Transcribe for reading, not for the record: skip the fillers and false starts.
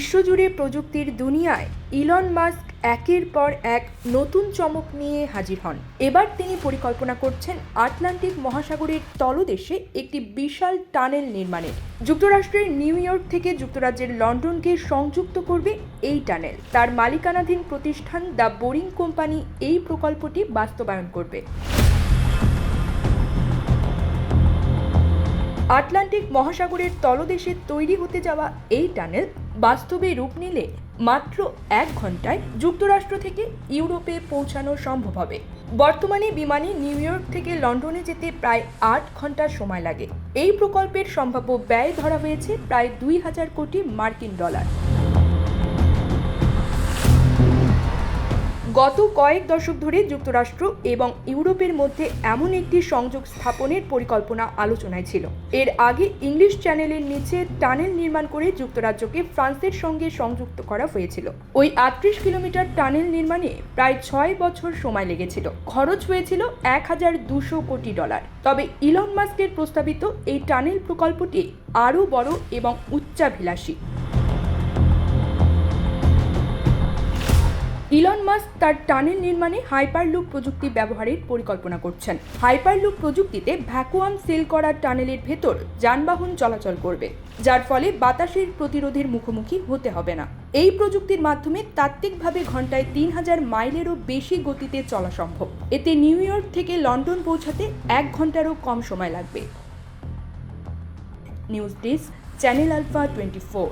বিশ্বজুড়ে প্রযুক্তির দুনিয়ায় ইলন মাস্ক একের পর এক নতুন চমক নিয়ে হাজির হন। এবার তিনি পরিকল্পনা করছেন আটলান্টিক মহাসাগরের তলদেশে একটি বিশাল টানেল নির্মাণের। যুক্তরাষ্ট্রের নিউ ইয়র্ক থেকে যুক্তরাজ্যের লন্ডনকে সংযুক্ত করবে এই টানেল। তার মালিকানাধীন প্রতিষ্ঠান দ্য বোরিং কোম্পানি এই প্রকল্পটি বাস্তবায়ন করবে। আটলান্টিক মহাসাগরের তলদেশে তৈরি হতে যাওয়া এই টানেল বাস্তবে রূপ নিলে মাত্র 1 ঘন্টায় যুক্তরাষ্ট্র থেকে ইউরোপে পৌঁছানো সম্ভব হবে। বর্তমানে বিমানে নিউ ইয়র্ক থেকে লন্ডনে যেতে প্রায় 8 ঘন্টা সময় লাগে। এই প্রকল্পের সম্ভাব্য ব্যয় ধরা হয়েছে প্রায় 2000 কোটি মার্কিন ডলার। গত কয়েক দশক ধরে যুক্তরাষ্ট্র এবং ইউরোপের মধ্যে এমন একটি সংযোগ স্থাপনের পরিকল্পনা আলোচনায় ছিল। এর আগে ইংলিশ চ্যানেলের নিচে টানেল নির্মাণ করে যুক্তরাজ্যকে ফ্রান্সের সঙ্গে সংযুক্ত করা হয়েছিল। ওই 38 কিলোমিটার টানেল নির্মাণে প্রায় 6 বছর সময় লেগেছিল। খরচ হয়েছিল 1200 কোটি ডলার। তবে ইলন মাস্কের প্রস্তাবিত এই টানেল প্রকল্পটি আরও বড় এবং উচ্চাভিলাষী। ইলন মাস্ক তার টানেল নির্মাণে হাইপারলুপ প্রযুক্তি ব্যবহারের পরিকল্পনা করছেন। হাইপারলুপ প্রযুক্তিতে ভ্যাকুয়াম সিল করা টানেলের ভেতর যানবাহন চলাচল করবে, যার ফলে বাতাসের প্রতিরোধের মুখোমুখি হতে হবে না। এই প্রযুক্তির মাধ্যমে তাত্ত্বিকভাবে ঘন্টায় 3000 মাইলেরও বেশি গতিতে চলা সম্ভব। এতে নিউ ইয়র্ক থেকে লন্ডন পৌঁছাতে 1 ঘন্টারও কম সময় লাগবে। News desk, channel alpha 24।